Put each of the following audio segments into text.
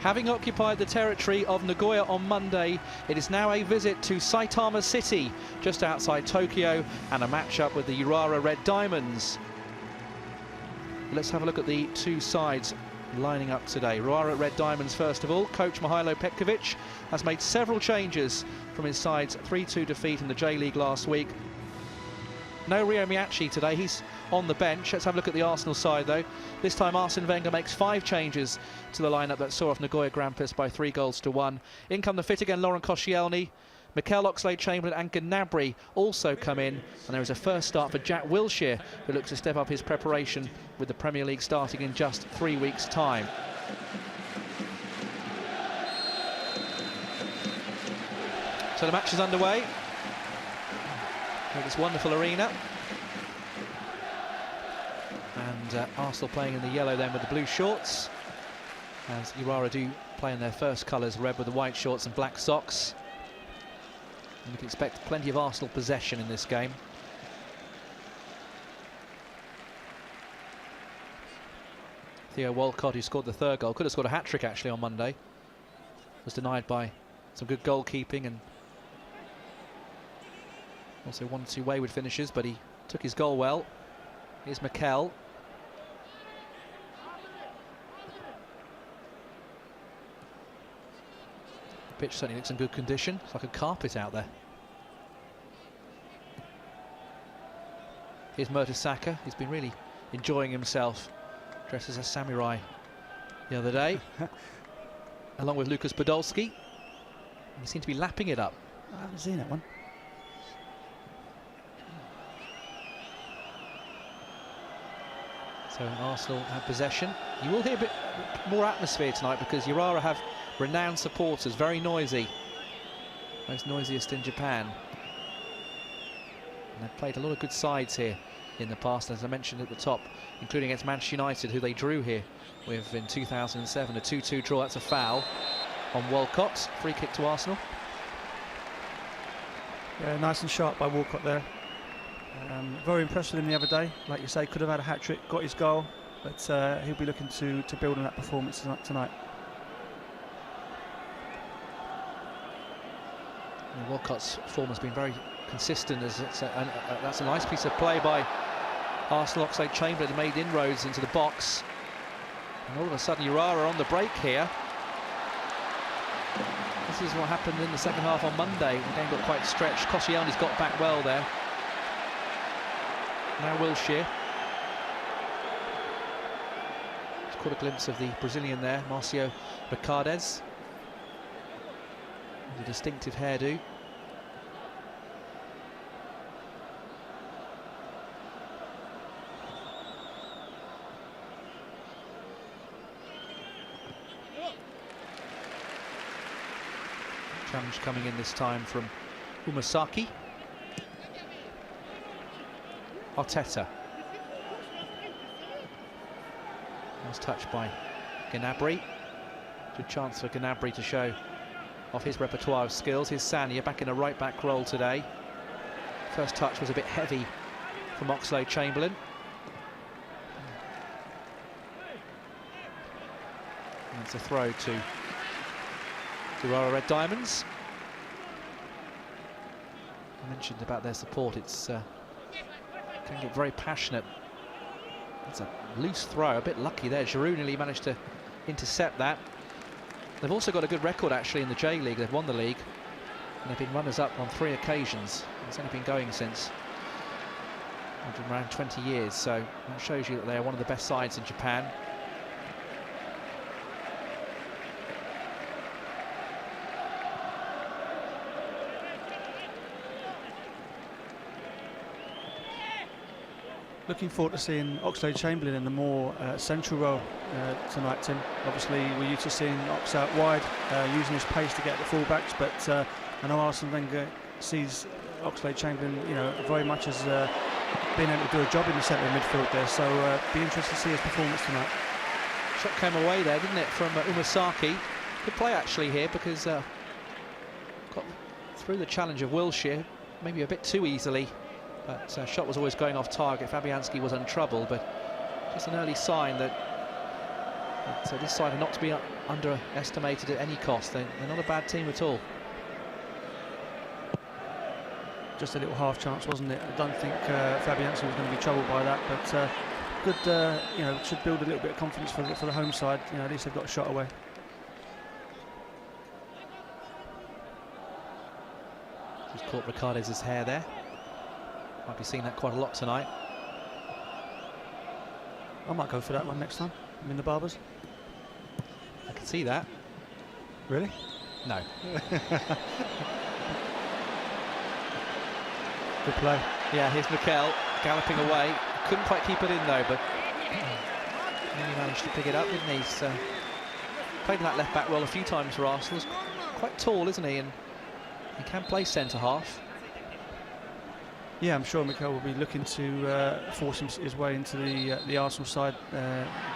Having occupied the territory of Nagoya on Monday, it is now a visit to Saitama City, just outside Tokyo, and a match-up with the Urawa Red Diamonds. Let's have a look at the two sides lining up today. Urawa Red Diamonds, first of all. Coach Mihailo Petkovic has made several changes from his side's 3-2 defeat in the J-League last week. No Ryo Miyachi today, he's on the bench. Let's have a look at the Arsenal side though. This time Arsene Wenger makes 5 changes to the lineup that saw off Nagoya Grampus by 3-1. In come the fit again Laurent Koscielny, Mikel Oxlade-Chamberlain and Gnabry also come in, and there is a first start for Jack Wilshere, who looks to step up his preparation with the Premier League starting in just 3 weeks' time. So the match is underway at this wonderful arena, and Arsenal playing in the yellow then with the blue shorts, as Urawa do play in their first colours, red with the white shorts and black socks. And we can expect plenty of Arsenal possession in this game. Theo Walcott, who scored the 3rd goal, could have scored a hat-trick actually on Monday, was denied by some good goalkeeping and also 1-2 wayward finishes, but he took his goal well. Here's Mikel. The pitch certainly looks in good condition. It's like a carpet out there. Here's Mertesacker. He's been really enjoying himself, dressed as a samurai the other day, along with Lukas Podolski. He seemed to be lapping it up. I haven't seen that one. So Arsenal have possession. You will hear a bit more atmosphere tonight because Urawa have renowned supporters, very noisy. Most noisiest in Japan. And they've played a lot of good sides here in the past, as I mentioned at the top, including against Manchester United, who they drew here with in 2007, a 2-2 draw. That's a foul on Walcott. Free kick to Arsenal. Yeah, nice and sharp by Walcott there. Very impressed with him the other day. Like you say, could have had a hat-trick, got his goal, but he'll be looking to build on that performance tonight. And Walcott's form has been very consistent, as that's a nice piece of play by Arsenal. Oxlade-Chamberlain made inroads into the box, and all of a sudden Urawa are on the break here. This is what happened in the second half on Monday. The game got quite stretched. Koscielny's got back well there. Now Wilshere. Just caught a glimpse of the Brazilian there, Marcio Ricardez, with a distinctive hairdo. Challenge coming in this time from Umasaki. Arteta. Nice touch by Gnabry. Good chance for Gnabry to show off his repertoire of skills. Here's Sanya back in a right-back role today. First touch was a bit heavy from Oxlade-Chamberlain. And it's a throw to Urawa Red Diamonds. I mentioned about their support. It's can get very passionate. It's a loose throw, a bit lucky there. Giroud nearly managed to intercept that. They've also got a good record actually in the J-League. They've won the league and they've been runners-up on 3 occasions. It's only been going since around 20 years, so that shows you that they are one of the best sides in Japan. Looking forward to seeing Oxlade-Chamberlain in the more central role tonight, Tim. Obviously, we're used to seeing Ox out wide, using his pace to get the fullbacks, but I know Arsene Wenger sees Oxlade-Chamberlain, you know, very much as being able to do a job in the centre of midfield there. So, be interested to see his performance tonight. Shot came away there, didn't it, from Umasaki? Good play actually here, because got through the challenge of Wilshere, maybe a bit too easily. But shot was always going off target. Fabianski was untroubled, but just an early sign that But this side are not to be underestimated at any cost. They're not a bad team at all. Just a little half chance, wasn't it? I don't think Fabianski was going to be troubled by that, but good. You know, should build a little bit of confidence for the home side. You know, at least they've got a shot away. Just caught Ricardes' hair there. Might be seeing that quite a lot tonight. I might go for that one next time. I'm in the barbers. I can see that. Really? No. Good play. Yeah, here's Mikel galloping away. Couldn't quite keep it in though, but he managed to pick it up, didn't he? So played in that left back role a few times for Arsenal. He's quite tall, isn't he? And he can play centre half. Yeah, I'm sure Mikel will be looking to force his way into the Arsenal side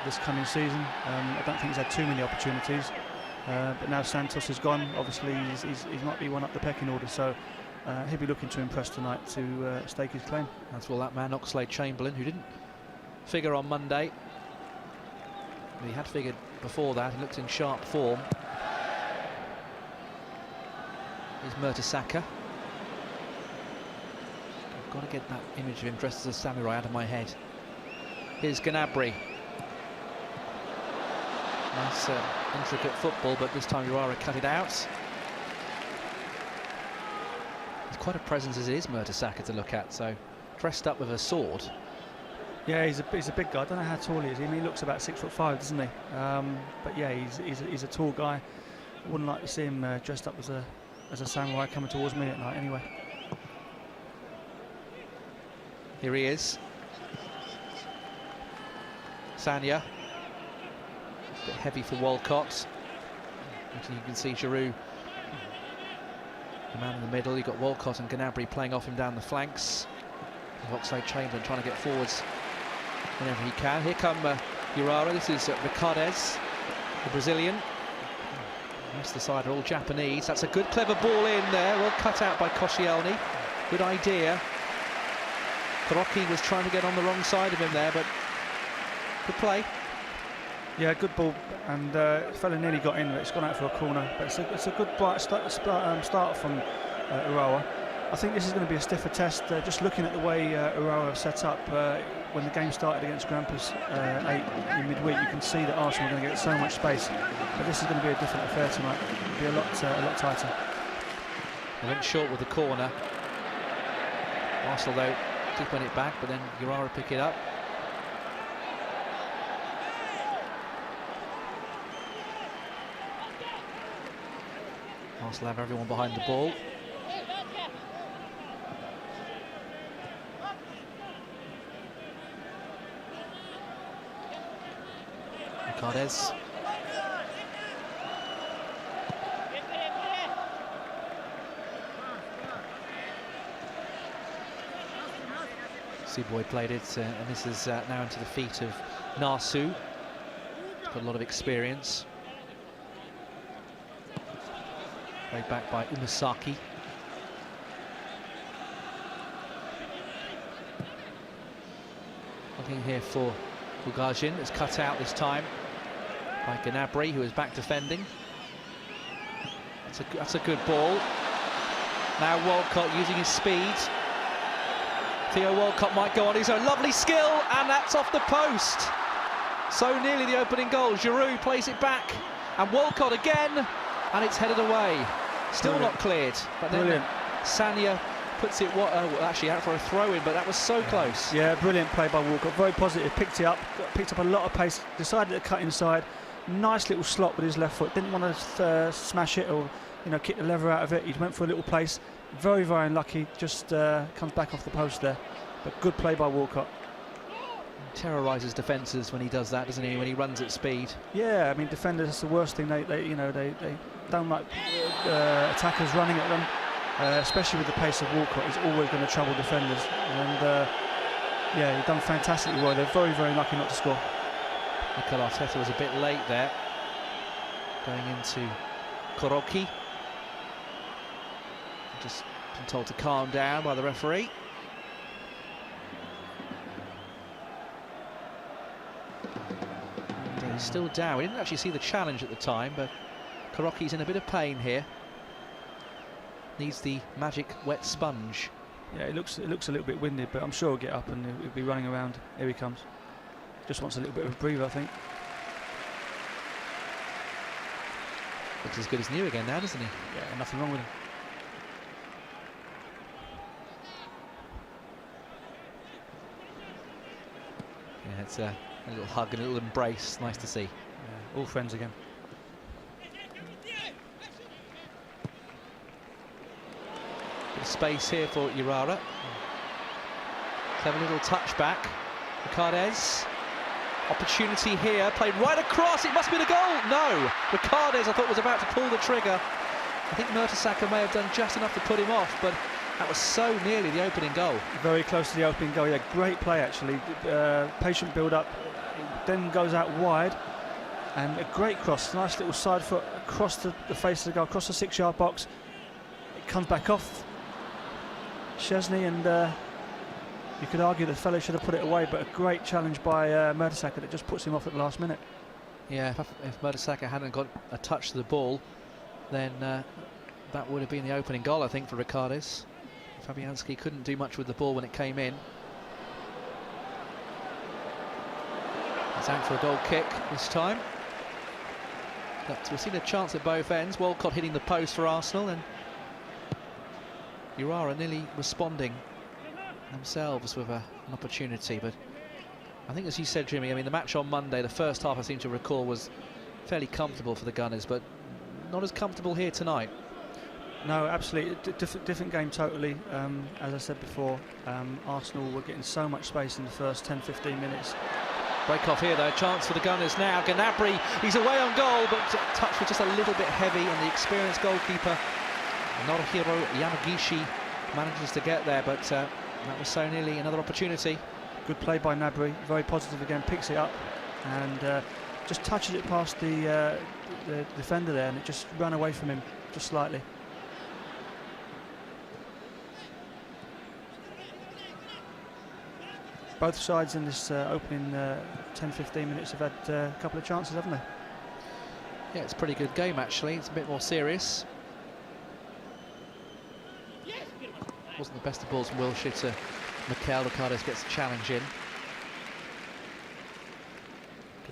this coming season. I don't think he's had too many opportunities, but now Santos is gone. Obviously, he's not be one up the pecking order, so he'll be looking to impress tonight to stake his claim. That's well, that man Oxlade-Chamberlain, who didn't figure on Monday, but he had figured before that. He looked in sharp form. Here's Mertesacker. I've got to get that image of him dressed as a samurai out of my head. Here's Gnabry. Nice intricate football, but this time Urawa cut it out. He's quite a presence as it is, Mertesacker, to look at, so dressed up with a sword. Yeah, he's a big guy. I don't know how tall he is. I mean, he looks about 6'5", doesn't he? But yeah, he's a tall guy. I wouldn't like to see him dressed up as a samurai coming towards me at night anyway. Here he is. Sanya. A bit heavy for Walcott. You can see Giroud, the man in the middle. You've got Walcott and Gnabry playing off him down the flanks. Oxlade-Chamberlain trying to get forwards whenever he can. Here come Urawa. This is Ricardes, the Brazilian. The rest of the side are all Japanese. That's a good, clever ball in there. Well cut out by Koscielny. Good idea. Kuroki was trying to get on the wrong side of him there, but good play. Yeah, good ball, and fella nearly got in, but it's gone out for a corner. But it's a good bright start from Urawa. I think this is going to be a stiffer test. Just looking at the way Urawa have set up when the game started against Grampus 8 in midweek, you can see that Arsenal are going to get so much space. But this is going to be a different affair tonight. It'll be a lot tighter. They went short with the corner. Arsenal, though, did win it back, but then Urawa pick it up. Arsenal have everyone behind the ball. Ricardes. Seaboy played it, and this is now into the feet of Nasu. He's got a lot of experience. Played back by Umasaki. Looking here for Bugajin. It's cut out this time by Gnabry, who is back defending. That's a good ball. Now Walcott using his speed. Theo Walcott might go on. He's a lovely skill, and that's off the post. So nearly the opening goal. Giroud plays it back, and Walcott again, and it's headed away. Still Brilliant. Not cleared, but then Sanya puts it actually out for a throw-in, but that was so close. Yeah, brilliant play by Walcott. Very positive. Picked up a lot of pace. Decided to cut inside. Nice little slot with his left foot. Didn't want to smash it or kick the lever out of it. He went for a little place. Very, very unlucky. Just comes back off the post there. But good play by Walcott. Terrorises defences when he does that, doesn't he? When he runs at speed. Yeah, I mean defenders. That's the worst thing. They don't like attackers running at them, especially with the pace of Walcott. He's always going to trouble defenders. And yeah, he's done fantastically well. They're very, very lucky not to score. Mikel Arteta was a bit late there, going into Kuroki. Just been told to calm down by the referee. And It's still down. We didn't actually see the challenge at the time, but Karoki's in a bit of pain here. Needs the magic wet sponge. Yeah, it looks a little bit winded, but I'm sure he'll get up and he'll be running around. Here he comes. Just wants a little bit of a breather, I think. Looks as good as new again now, doesn't he? Yeah, nothing wrong with him. Yeah, it's a little hug and a little embrace. Nice to see. Yeah, all friends again. Bit of space here for Urawa. Let's have a little touch back. Ricardez. Opportunity here, played right across, it must be the goal! No! Ricardez, I thought, was about to pull the trigger. I think Mertesacker may have done just enough to put him off, but that was so nearly the opening goal. Very close to the opening goal, yeah, great play actually. Patient build-up, then goes out wide, and a great cross, nice little side foot across the face of the goal, across the 6-yard box. It comes back off Szczesny, and you could argue the fellow should have put it away, but a great challenge by Mertesacker that just puts him off at the last minute. Yeah, if Mertesacker hadn't got a touch to the ball, then that would have been the opening goal, I think, for Ricardez. Fabianski couldn't do much with the ball when it came in. He's out for a goal kick this time. But we've seen a chance at both ends. Walcott hitting the post for Arsenal, and Urawa nearly responding themselves with an opportunity. But I think, as you said, Jimmy, I mean, the match on Monday, the first half, I seem to recall, was fairly comfortable for the Gunners, but not as comfortable here tonight. No, absolutely, different game totally. As I said before, Arsenal were getting so much space in the first 10-15 minutes. Break off here, though, chance for the Gunners now. Gnabry, he's away on goal, but touch was just a little bit heavy, and the experienced goalkeeper, Norihiro Yamagishi, manages to get there, but that was so nearly another opportunity. Good play by Gnabry, very positive again, picks it up and just touches it past the defender there, and it just ran away from him just slightly. Both sides in this opening 10-15 minutes have had a couple of chances, haven't they? Yeah, it's a pretty good game actually. It's a bit more serious. Wasn't the best of balls from Wilshere to Mikel. Ricardez gets the challenge in.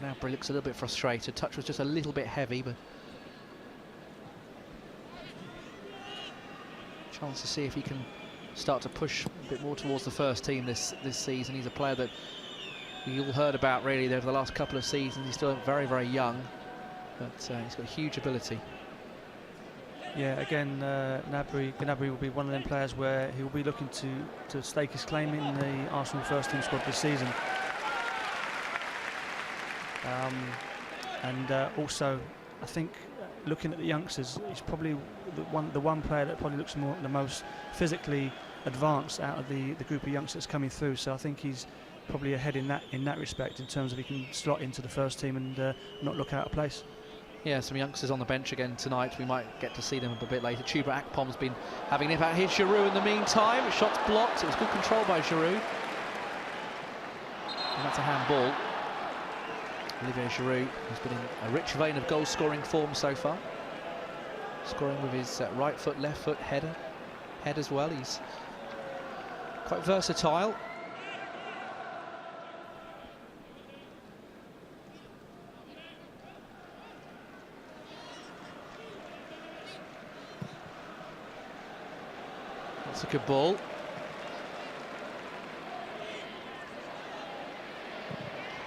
Gnabry looks a little bit frustrated. Touch was just a little bit heavy, but chance to see if he can start to push a bit more towards the first team this season. He's a player that we all heard about really over the last couple of seasons. He's still very, very young, but he's got huge ability. Yeah, again, Gnabry will be one of them players where he will be looking to stake his claim in the Arsenal first team squad this season. Also, I think looking at the youngsters, he's probably the one player that probably looks the most physically advanced out of the group of youngsters coming through. So I think he's probably ahead in that respect, in terms of he can slot into the first team and not look out of place. Yeah, some youngsters on the bench again tonight. We might get to see them a bit later. Chuba Akpom's been having an impact. Here's Giroud in the meantime. Shot's blocked. It was good control by Giroud. And that's a handball. Olivier Giroud has been in a rich vein of goal-scoring form so far. Scoring with his right foot, left foot, head as well. He's quite versatile. That's a good ball.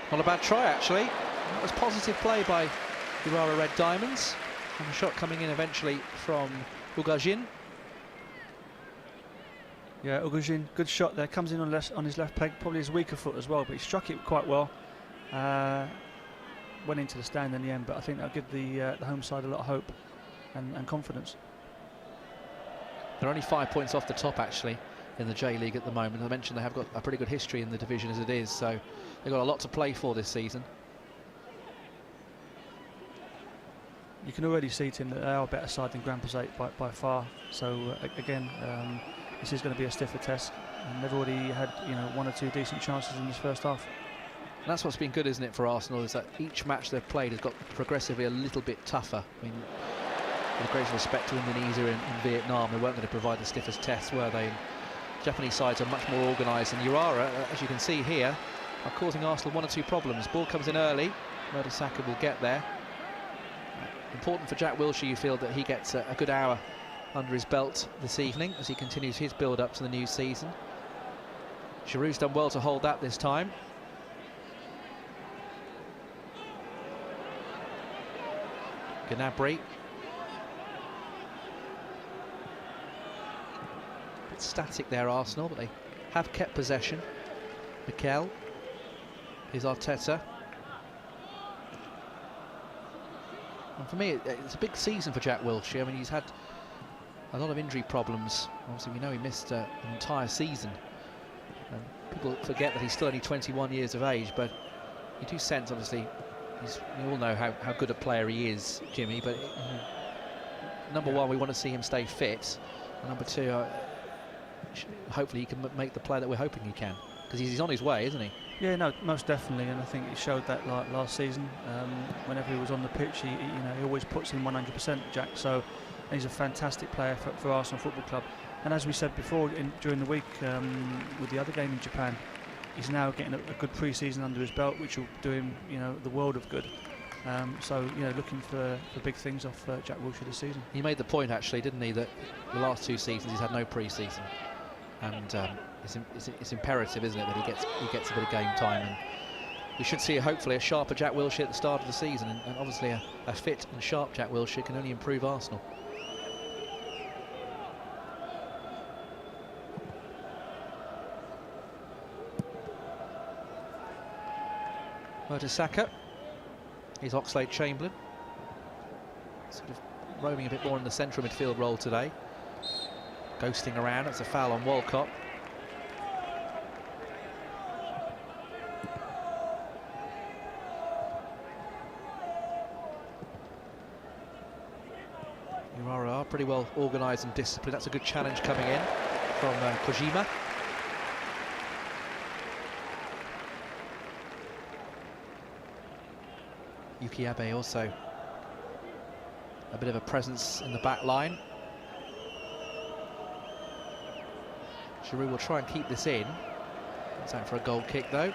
Not a bad try, actually. That was positive play by Urawa Red Diamonds. And the shot coming in eventually from Ugajin. Yeah, Ugajin, good shot there. Comes in on his left peg, probably his weaker foot as well, but he struck it quite well. Went into the stand in the end, but I think that'll give the home side a lot of hope and confidence. They're only 5 points off the top, actually, in the J League at the moment. I mentioned they have got a pretty good history in the division as it is, so they've got a lot to play for this season. You can already see, Tim, that they are a better side than Grampus 8 by far. So again, this is going to be a stiffer test, and they've already had 1 or 2 decent chances in this first half. And that's what's been good, isn't it, for Arsenal, is that each match they've played has got progressively a little bit tougher. I mean, with the greatest respect to Indonesia and Vietnam, they weren't going to provide the stiffest tests, were they? And Japanese sides are much more organised, and Urawa, as you can see here, are causing Arsenal 1 or 2 problems. Ball comes in early, Mertesacker will get there. Important for Jack Wilshere, you feel, that he gets a good hour under his belt this evening as he continues his build-up to the new season. Giroud's done well to hold that this time. Gnabry. Bit static there, Arsenal, but they have kept possession. Mikel. Here's Arteta. And for me, it's a big season for Jack Wilshere. I mean, he's had a lot of injury problems. Obviously, we know he missed an entire season. And people forget that he's still only 21 years of age, but you do sense, obviously, we all know how good a player he is, Jimmy, but number one, we want to see him stay fit. And number two, hopefully he can make the play that we're hoping he can, because he's on his way, isn't he? Yeah, no, most definitely, and I think he showed that last season. Whenever he was on the pitch, he always puts in 100%, Jack. So he's a fantastic player for Arsenal Football Club. And as we said before, during the week with the other game in Japan, he's now getting a good pre-season under his belt, which will do him, the world of good. So, looking for big things off Jack Wilshere this season. He made the point, actually, didn't he, that the last 2 seasons he's had no pre-season, and it's imperative, isn't it, that he gets a bit of game time. And we should see, hopefully, a sharper Jack Wilshere at the start of the season, and obviously a fit and sharp Jack Wilshere can only improve Arsenal. Mertesacker. Here's Oxlade-Chamberlain, sort of roaming a bit more in the central midfield role today, ghosting around. It's a foul on Walcott. Urawa are pretty well organised and disciplined. That's a good challenge coming in from Kojima. Yuki Abe also a bit of a presence in the back line. Giroud will try and keep this in. It's out for a goal kick, though.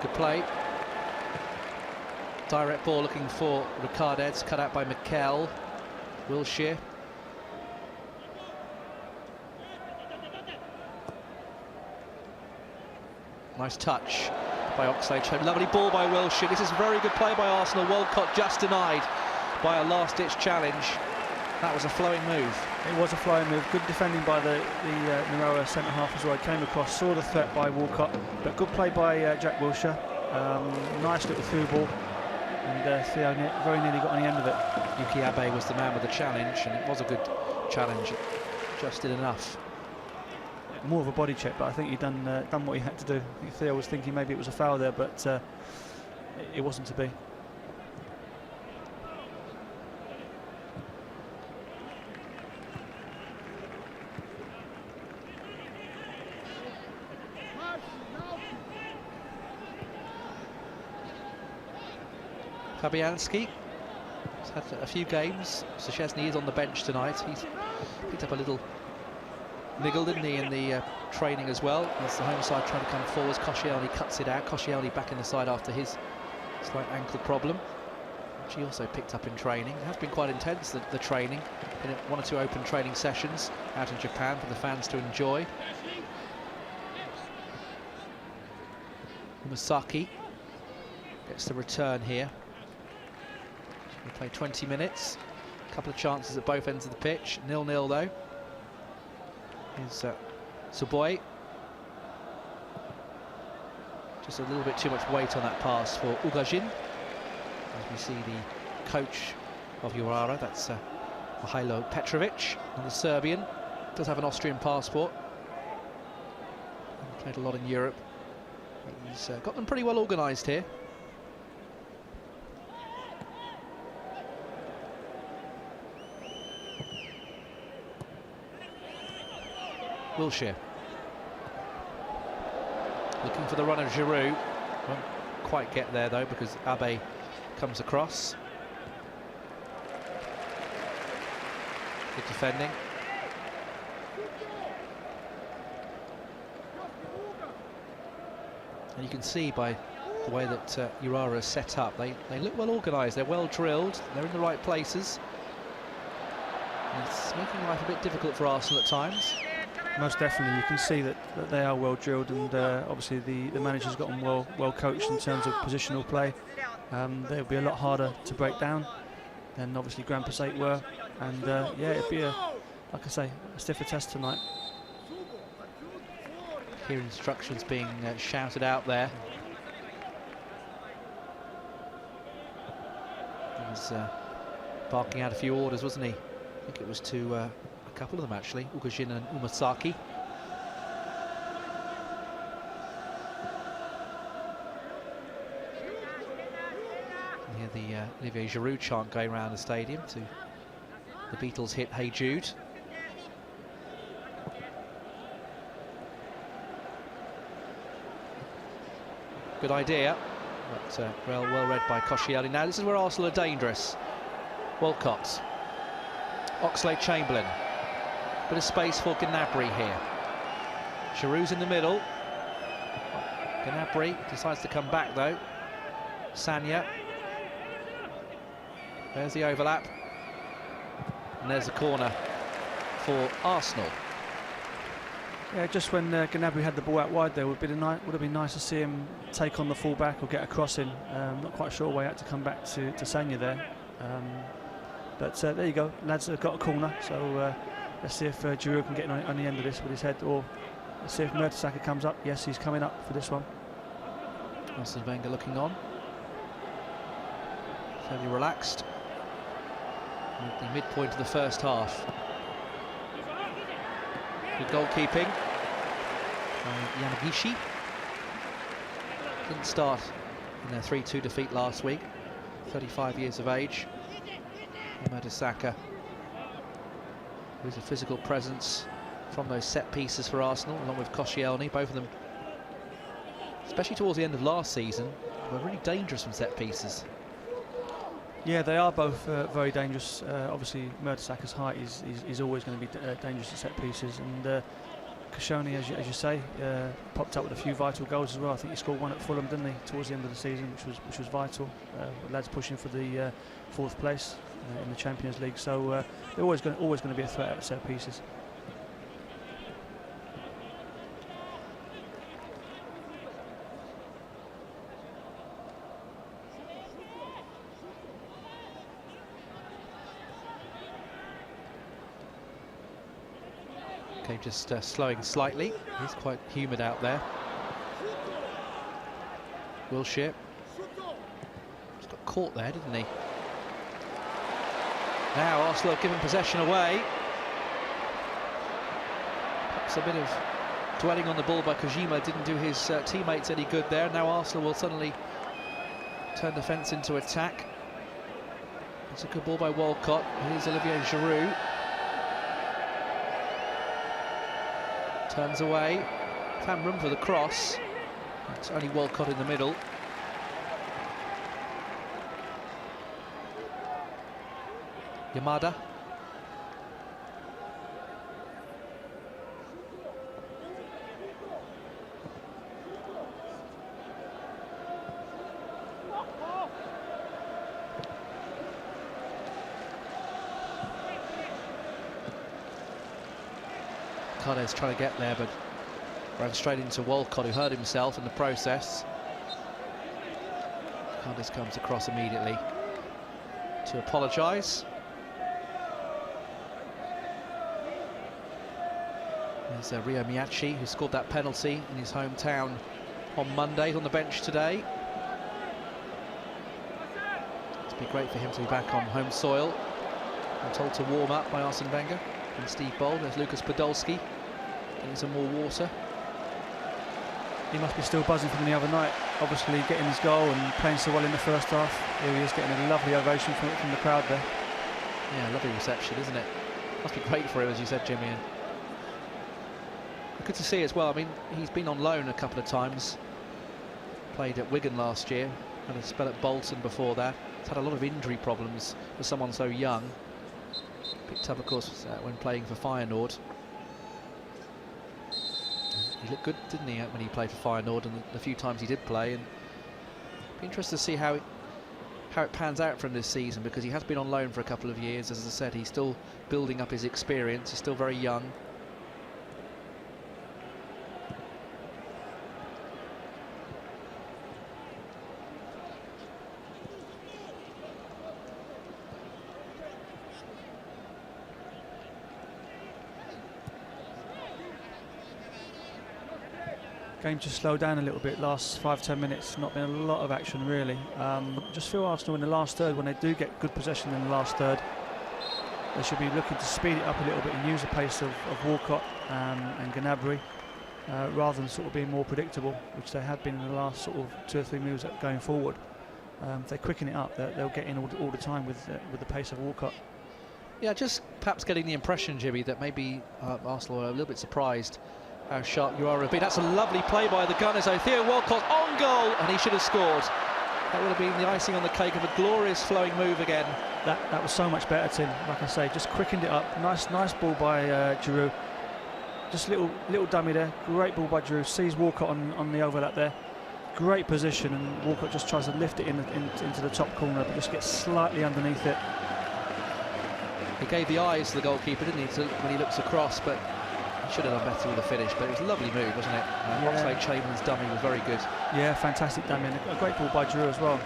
Good play. Direct ball looking for Ricardez, cut out by Mikel. Wilshere. Nice touch by Oxlade. Lovely ball by Wilshere. This is a very good play by Arsenal. Walcott just denied by a last-ditch challenge. That was a flowing move. It was a flowing move. Good defending by the Urawa centre-half as well. Came across, saw the threat by Walcott, but good play by Jack Wilshere. Nice little through ball, and Theo very nearly got on the end of it. Yuki Abe was the man with the challenge, and it was a good challenge. Just did enough. More of a body check, but I think he done what he had to do. I think Theo was thinking maybe it was a foul there, but it wasn't to be. Fabianski has had a few games. Szczesny is on the bench tonight. He's picked up a little niggle, didn't he, in the training as well. As the home side trying to come forwards, Koscielny cuts it out. Koscielny back in the side after his slight ankle problem, which he also picked up in training. It has been quite intense, the training. Been 1 or 2 open training sessions out in Japan for the fans to enjoy. Umasaki gets the return here. We play 20 minutes. A couple of chances at both ends of the pitch. 0-0 though. Here's Suboy. Just a little bit too much weight on that pass for Ugajin. As we see the coach of Urawa, that's Mihailo Petrovic, and the Serbian, does have an Austrian passport. Played a lot in Europe. He's got them pretty well organised here. Wilshere. Looking for the run of Giroud. Won't quite get there though because Abe comes across. Good defending. And you can see by the way that Urawa is set up, they look well organised, they're well drilled, they're in the right places. And it's making life a bit difficult for Arsenal at times. Most definitely, you can see that they are well drilled, and obviously the manager's got them well coached in terms of positional play. They'll be a lot harder to break down than obviously Grand Passate were, and yeah, it'd be like I say, a stiffer test tonight. Hear instructions being shouted out there. He was barking out a few orders, wasn't he? I think it was to a couple of them actually, Ugojin and Umasaki. And hear the Olivier Giroud chant going around the stadium to the Beatles hit Hey Jude. Good idea, but well read by Koscielny. Now this is where Arsenal are dangerous. Walcott, Oxlade-Chamberlain, bit of space for Gnabry here. Giroud's in the middle. Gnabry decides to come back though. Sagna. There's the overlap, and there's a corner for Arsenal. Yeah, just when Gnabry had the ball out wide there, would have been nice to see him take on the full-back or get a cross in. Not quite sure why he had to come back to Sagna there. But there you go, lads have got a corner, so let's see if Giroud can get on the end of this with his head, or let's see if Mertesacker comes up. Yes, he's coming up for this one. Arsene Wenger looking on. Fairly relaxed. At the midpoint of the first half. Good goalkeeping by Yamagishi. Didn't start in their 3-2 defeat last week. 35 years of age. Mertesacker, who's a physical presence from those set pieces for Arsenal, along with Koscielny. Both of them, especially towards the end of last season, were really dangerous from set pieces. Yeah, they are both very dangerous. Obviously, Mertesacker's height is always going to be dangerous at set pieces, and Koscielny, as you say, popped up with a few vital goals as well. I think he scored one at Fulham, didn't he, towards the end of the season, which was vital. Lads pushing for the 4th place in the Champions League, so they're always going to be a threat at set pieces. Okay, just slowing slightly. It's quite humid out there. Wilshere. Just got caught there, didn't he? Now Arsenal have given possession away. Perhaps a bit of dwelling on the ball by Kojima didn't do his teammates any good there. Now Arsenal will suddenly turn defence into attack. It's a good ball by Walcott. Here's Olivier Giroud. Turns away, found room for the cross. It's only Walcott in the middle. Yamada. Cardes trying to get there, but ran straight into Walcott, who hurt himself in the process. Cardes comes across immediately to apologise. There's Rio Miyachi, who scored that penalty in his hometown on Monday. He's on the bench today. It'd be great for him to be back on home soil. I'm told to warm up by Arsene Wenger. from Steve Bold. There's Lucas Podolski getting some more water. He must be still buzzing from the other night, obviously getting his goal and playing so well in the first half. Here he is getting a lovely ovation from the crowd there. Yeah, lovely reception, isn't it? Must be great for him, as you said, Jimmy. And good to see as well. I mean, he's been on loan a couple of times. Played at Wigan last year, had a spell at Bolton before that. He's had a lot of injury problems for someone so young. Picked up, of course, when playing for Feyenoord. He looked good, didn't he, when he played for Feyenoord, and the few times he did play. And be interested to see how it pans out from this season, because he has been on loan for a couple of years. As I said, he's still building up his experience. He's still very young. Game just slowed down a little bit last 5-10 minutes. Not been a lot of action really. Just feel Arsenal in the last third, when they do get good possession in the last third, they should be looking to speed it up a little bit and use the pace of Walcott and Gnabry, rather than sort of being more predictable, which they have been in the last sort of 2 or 3 moves going forward. If they quicken it up, they'll get in all the time with the pace of Walcott. Yeah, just perhaps getting the impression, Jimmy, that maybe Arsenal are a little bit surprised how sharp Urawa have been. That's a lovely play by the Gunners. Theo Walcott on goal, and he should have scored. That would have been the icing on the cake of a glorious flowing move again. That was so much better, Tim. Like I say, just quickened it up. Nice ball by Giroud. Just little dummy there. Great ball by Giroud. Sees Walcott on the overlap there. Great position, and Walcott just tries to lift it into the top corner, but just gets slightly underneath it. He gave the eyes to the goalkeeper, didn't he, when he looks across, but he should have done better with the finish. But it was a lovely move, wasn't it? Oxlade Chamberlain's dummy was very good. Yeah, fantastic dummy, and a great ball by Giroud as well.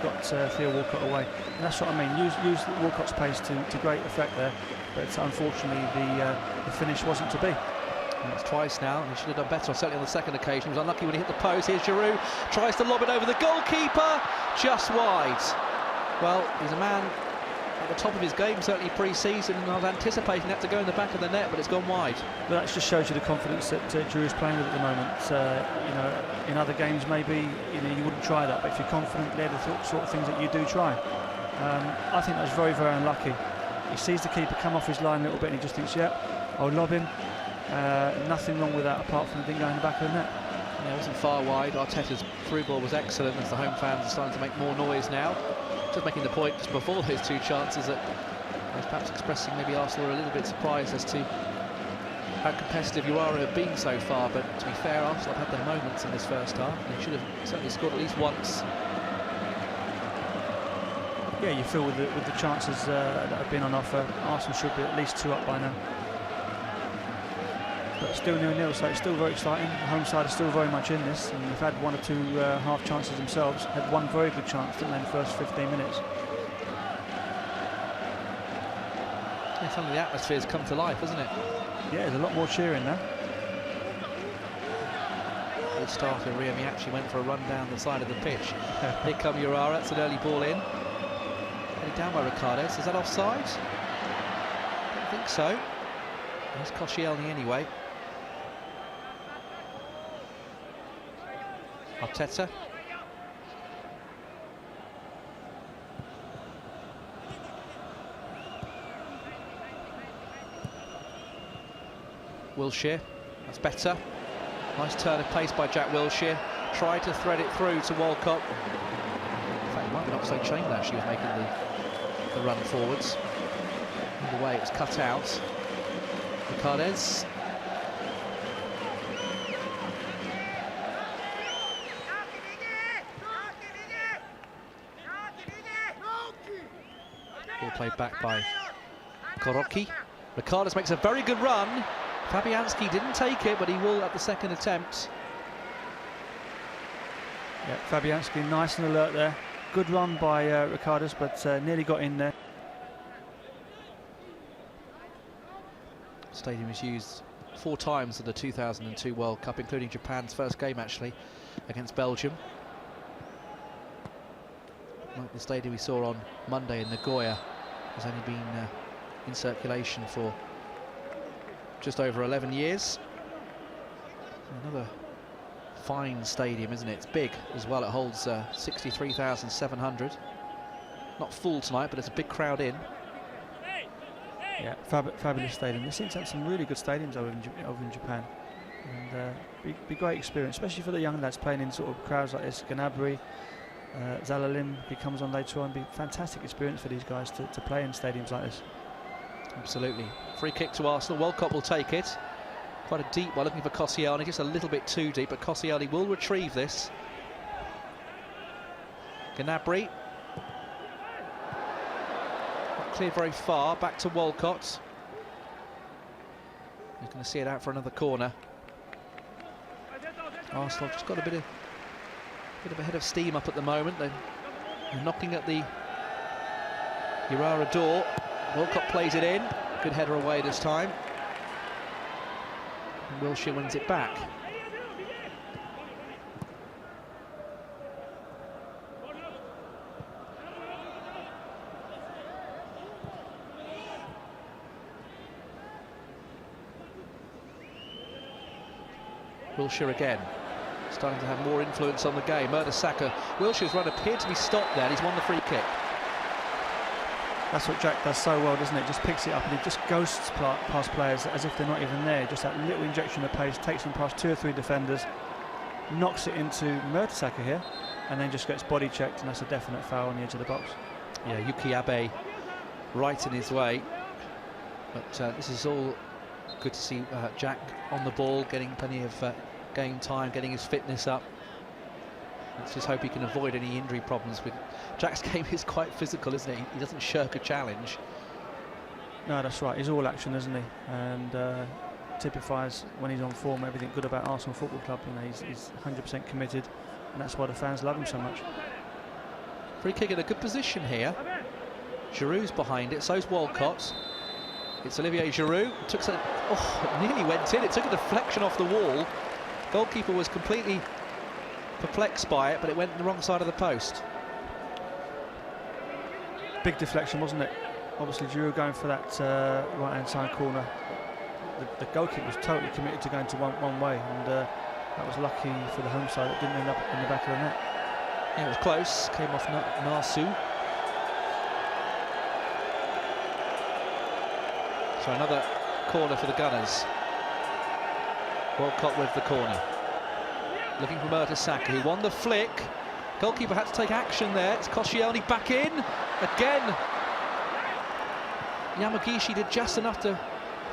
Got Theo Walcott away, and that's what I mean. Use Walcott's pace to great effect there, but unfortunately the finish wasn't to be. And it's twice now, and he should have done better, certainly on the second occasion. He was unlucky when he hit the post. Here's Giroud, tries to lob it over the goalkeeper, just wide. Well, he's a man at the top of his game, certainly pre-season, and I was anticipating that to go in the back of the net, but it's gone wide. Well, that just shows you the confidence that Giroud is playing with at the moment. You know, in other games maybe you wouldn't try that, but if you're confident, they're the sort of things that you do try. I think that was very, very unlucky. He sees the keeper come off his line a little bit, and he just thinks, yeah, I'll lob him. Nothing wrong with that apart from the thing going in the back of the net. Yeah, it wasn't far wide. Arteta's through ball was excellent, as the home fans are starting to make more noise now. Just making the point just before those two chances that perhaps expressing maybe Arsenal are a little bit surprised as to how competitive Urawa have been so far. But to be fair, Arsenal have had their moments in this first half. They should have certainly scored at least once. Yeah, you feel with the chances that have been on offer, Arsenal should be at least 2 up by now. But still 0-0, so it's still very exciting. The home side is still very much in this, and they've had 1 or 2 half chances themselves. Had one very good chance, didn't they, in the first 15 minutes. Yeah, some of the atmosphere's come to life, hasn't it? Yeah, there's a lot more cheering now. Good starter, Remy actually went for a run down the side of the pitch. Here come Urawa, that's an early ball in. Headed down by Ricardes, is that offside? Don't think so. There's Koscielny anyway. Arteta. Wilshere, that's better. Nice turn of pace by Jack Wilshere. Tried to thread it through to Walcott. In fact, it might have been Oxlade Chamberlain actually was making the run forwards. Either way, it's cut out. Ricardes. Ball played back by Korocki. Ricardes makes a very good run. Fabianski didn't take it, but he will at the second attempt. Yeah, Fabianski nice and alert there. Good run by Ricardes, but nearly got in there. Stadium was used 4 times in the 2002 World Cup, including Japan's first game actually against Belgium. Like the stadium we saw on Monday in Nagoya has only been in circulation for just over 11 years. Another fine stadium, isn't it? It's big as well. It holds 63,700. Not full tonight, but it's a big crowd in. Yeah, fabulous stadium. They seem to have some really good stadiums over in Japan, and be great experience, especially for the young lads playing in sort of crowds like this. Gnabry, Zalalim, he comes on later on. Be fantastic experience for these guys to play in stadiums like this. Absolutely. Free kick to Arsenal. Walcott will take it. Quite a deep one, looking for Koscielny, just a little bit too deep, but Koscielny will retrieve this. Gnabry. Not clear very far, back to Walcott. He's going to see it out for another corner. Arsenal just got a bit of a head of steam up at the moment. They're knocking at the Urawa door. Walcott plays it in. Good header away this time. And Wilshere wins it back. Wilshere again, starting to have more influence on the game. Mertesacker, Wilshere's run appeared to be stopped there. He's won the free kick. That's what Jack does so well, doesn't it? Just picks it up and he just ghosts past players as if they're not even there. Just that little injection of pace, takes them past 2 or 3 defenders, knocks it into Mertesacker here, and then just gets body checked, and that's a definite foul on the edge of the box. Yeah, Yuki Abe right in his way. But this is all good to see Jack on the ball, getting plenty of game time, getting his fitness up. Let's just hope he can avoid any injury problems. With Jack's game is quite physical, isn't it? He doesn't shirk a challenge. No, that's right. He's all action, isn't he? And typifies when he's on form everything good about Arsenal Football Club. You know, he's 100% committed, and that's why the fans love him so much. Free kick in a good position here. Giroud's behind it. So's Walcott. It's Olivier Giroud. It nearly went in. It took a deflection off the wall. Goalkeeper was completely perplexed by it, but it went the wrong side of the post. Big deflection, wasn't it? Obviously Giroud going for that right-hand side corner. The goalkeeper was totally committed to going to one way, and that was lucky for the home side. It didn't end up in the back of the net. Yeah, it was close. Came off Narsu. So another corner for the Gunners. Walcott with the corner. Looking for Mertesacker, who won the flick. Goalkeeper had to take action there. It's Koscielny back in. Again. Yamagishi did just enough to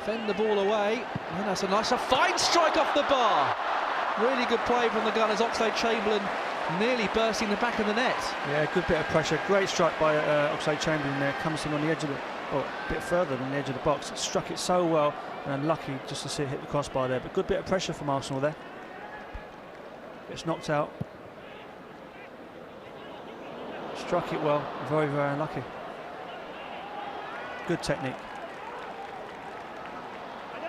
fend the ball away. And that's a fine strike off the bar. Really good play from the Gunners. Oxlade-Chamberlain nearly bursting the back of the net. Yeah, good bit of pressure. Great strike by Oxlade-Chamberlain there. Comes in on the edge of the, a bit further than the edge of the box. Struck it so well, and unlucky just to see it hit the crossbar there. But good bit of pressure from Arsenal there. Gets knocked out. Struck it well. Very, very unlucky. Good technique.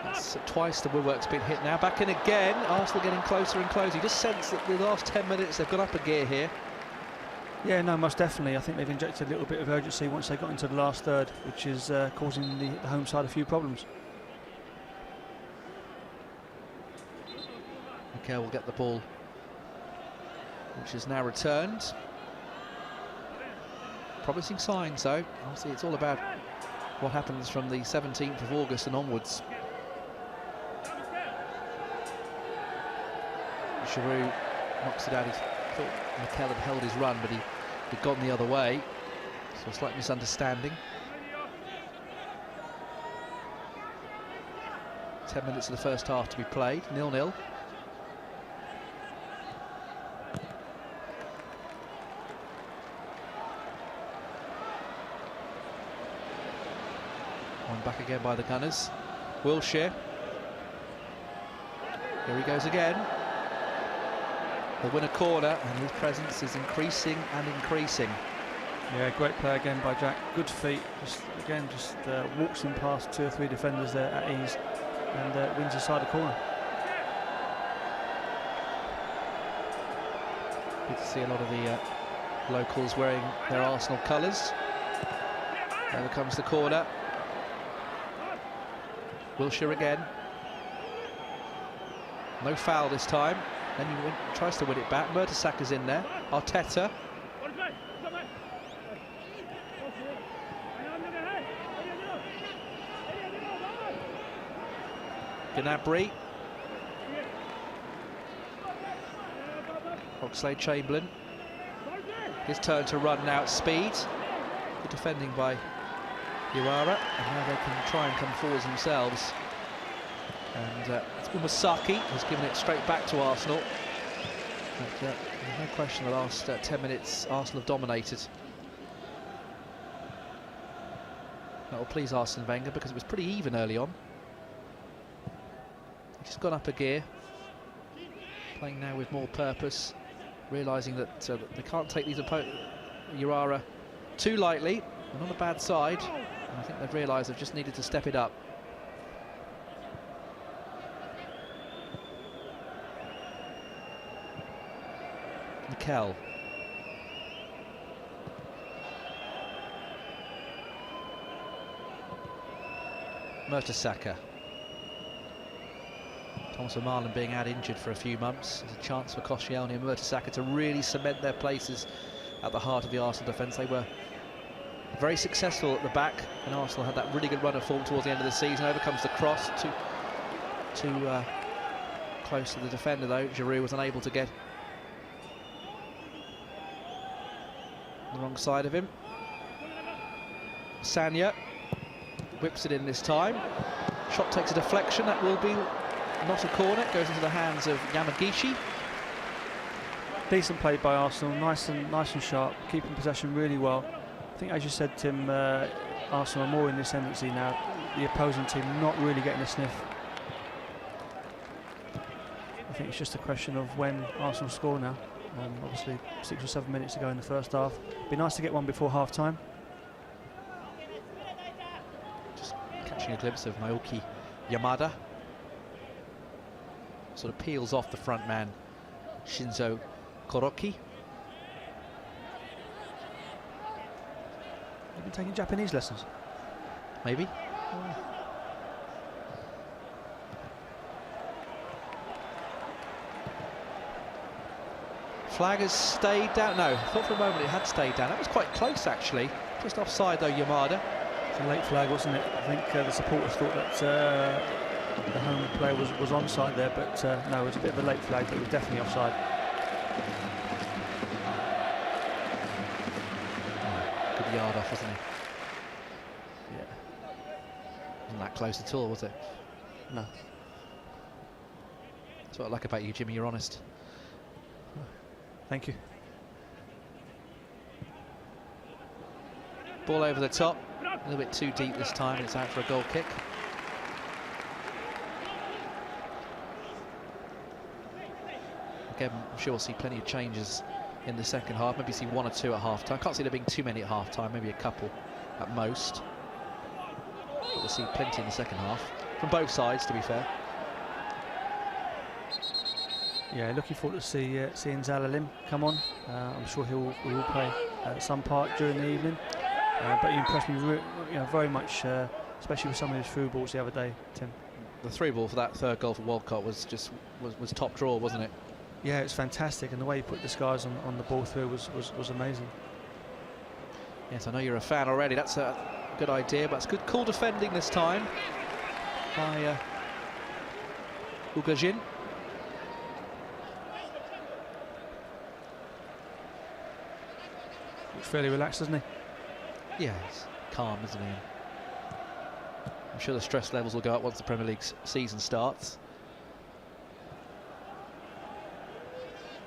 That's twice the woodwork's been hit now. Back in again. Arsenal getting closer and closer. You just sense that the last 10 minutes they've got up a gear here. Yeah, no, most definitely. I think they've injected a little bit of urgency once they got into the last third, which is causing the home side a few problems. Mikel will get the ball, which is now returned. Promising signs, though. Obviously, it's all about what happens from the 17th of August and onwards. Giroud knocks it out. He thought Mikel had held his run, but he'd gone the other way. So a slight misunderstanding. 10 minutes of the first half to be played, 0-0. One back again by the Gunners. Wilshere. Here he goes again. He'll win a corner, and his presence is increasing and increasing. Yeah, great play again by Jack. Good feet. Just walks him past 2 or 3 defenders there at ease, and wins inside the corner. Good to see a lot of the locals wearing their Arsenal colours. There comes the corner. Wilshere again. No foul this time. Then he tries to win it back. Mertesaker's in there. Arteta. Gnabry. Oxlade-Chamberlain. His turn to run now at speed. Good defending by Urawa, and now they can try and come forwards themselves. And it's Umasaki who's given it straight back to Arsenal. But there's no question the last 10 minutes Arsenal have dominated. That will please Arsene Wenger because it was pretty even early on. He's just gone up a gear, playing now with more purpose, realising that they can't take these Urawa too lightly. They're on a bad side, and I think they've realised they've just needed to step it up. Mikel. Mertesaker. Thomas O'Marlin being out injured for a few months. There's a chance for Koscielny and Mertesaker to really cement their places at the heart of the Arsenal defence. They were very successful at the back, and Arsenal had that really good run of form towards the end of the season. Over comes the cross, too close to the defender though. Giroud was unable to get the wrong side of him. Sanya whips it in this time. Shot takes a deflection. That will be not a corner. It goes into the hands of Yamagishi. Decent play by Arsenal, nice and sharp, keeping possession really well. I think, as you said, Tim, Arsenal are more in the ascendancy now. The opposing team not really getting a sniff. I think it's just a question of when Arsenal score now. Obviously 6 or 7 minutes to go in the first half. Be nice to get one before half time. Just catching a glimpse of Naoki Yamada. Sort of peels off the front man, Shinzo Koroki. You've been taking Japanese lessons? Maybe. Flag has stayed down. No, I thought for a moment it had stayed down. That was quite close, actually. Just offside, though, Yamada. It's a late flag, wasn't it? I think the supporters thought that the home player was onside there, but no, it was a bit of a late flag, but it was definitely offside. Good yard off, wasn't he? Yeah. Wasn't that close at all, was it? No. That's what I like about you, Jimmy. You're honest. Thank you. Ball over the top, a little bit too deep this time, and it's out for a goal kick. Again, I'm sure we'll see plenty of changes in the second half. Maybe see 1 or 2 at half time. Can't see there being too many at half time, maybe a couple at most. But we'll see plenty in the second half, from both sides, to be fair. Yeah, looking forward to seeing Zalalim come on. I'm sure he will play some part during the evening. But he impressed me very much, especially with some of his through balls the other day, Tim. The through ball for that third goal for Walcott was just was top draw, wasn't it? Yeah, it's fantastic, and the way he put the skies on the ball through was amazing. Yes, I know you're a fan already. That's a good idea, but it's good, cool defending this time by Ugajin. Looks fairly relaxed, doesn't he? Yeah, he's calm, isn't he? I'm sure the stress levels will go up once the Premier League season starts.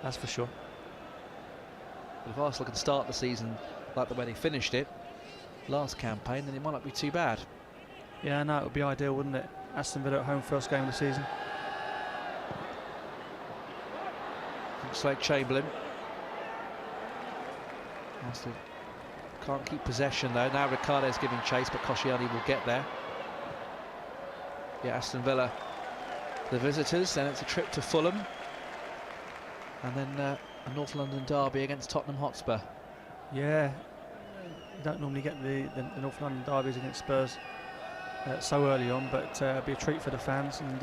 That's for sure. But if Arsenal can start the season like the way they finished it last campaign, then it might not be too bad. Yeah, no, it would be ideal, wouldn't it? Aston Villa at home, first game of the season. Oxlade-Chamberlain. Arsenal can't keep possession though. Now Ricardo's giving chase, but Koscielny will get there. Yeah, Aston Villa, the visitors. Then it's a trip to Fulham, and then a North London derby against Tottenham Hotspur. Yeah, you don't normally get the North London derbies against Spurs. so early on, but it'll be a treat for the fans, and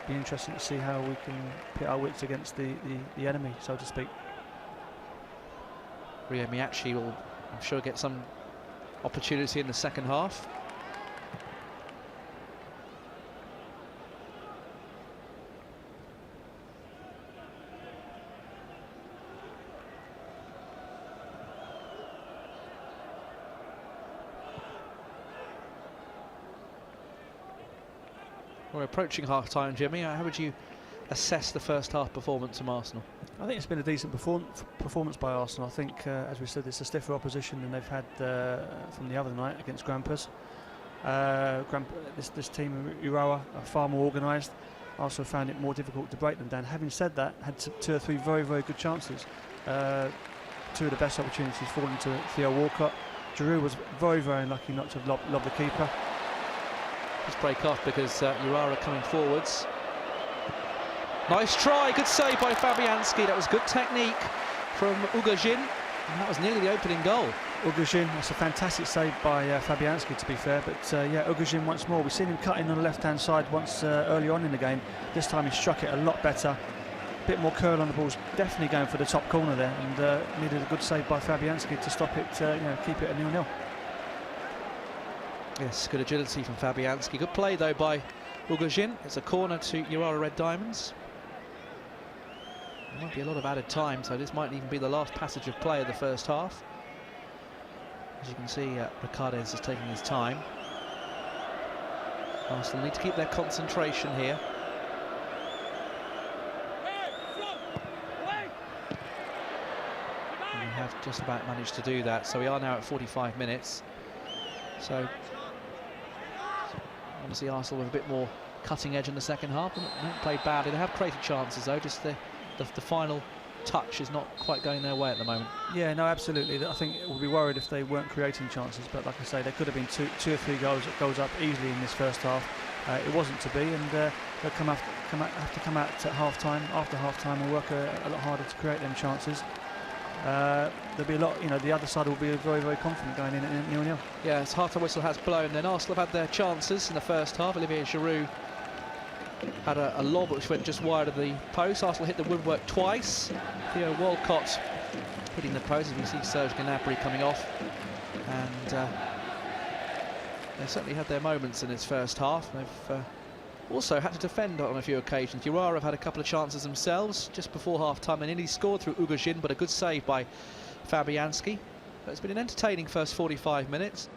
be interesting to see how we can pit our wits against the enemy, so to speak. Rio Miyachi will, I'm sure, get some opportunity in the second half. We're approaching half-time, Jimmy. How would you assess the first half performance from Arsenal? I think it's been a decent performance by Arsenal. I think, as we said, it's a stiffer opposition than they've had from the other night against Grampus. This team, Urawa, are far more organised. Also found it more difficult to break them down. Having said that, had two or three very, very good chances. Two of the best opportunities falling to Theo Walcott. Giroud was very, very unlucky not to have lobbed the keeper. Let's break off because Urawa coming forwards. Nice try, good save by Fabianski. That was good technique from Ugajin, and that was nearly the opening goal. Ugajin, that's a fantastic save by Fabianski, to be fair. But yeah, Ugajin once more. We've seen him cutting on the left-hand side once early on in the game. This time he struck it a lot better. A bit more curl on the ball. Definitely going for the top corner there, and needed a good save by Fabianski to stop it. Keep it at 0-0. Yes, good agility from Fabianski. Good play though by Ugajin. It's a corner to Urawa Red Diamonds. There might be a lot of added time, so this might even be the last passage of play of the first half. As you can see, Ricardes is taking his time. Arsenal need to keep their concentration here. And we have just about managed to do that, so we are now at 45 minutes. So obviously Arsenal with a bit more cutting edge in the second half, and they haven't played badly. They have created chances though, just the final touch is not quite going their way at the moment. Yeah, no, absolutely. I think we'll be worried if they weren't creating chances, but like I say, there could have been two or three goals up easily in this first half. It wasn't to be, and they'll have to come out at half-time, after half-time, and work a lot harder to create them chances. There'll be a lot, the other side will be very, very confident going in at 0-0. Yeah, as half-time whistle has blown, then Arsenal have had their chances in the first half. Olivier Giroud had a lob which went just wide of the post. Arsenal hit the woodwork twice. Theo Walcott hitting the post, as we see Serge Gnabry coming off. And they certainly had their moments in this first half. They've also had to defend on a few occasions. Urawa have had a couple of chances themselves just before half-time. They nearly scored through Ugajin, but a good save by Fabianski. But it's been an entertaining first 45 minutes.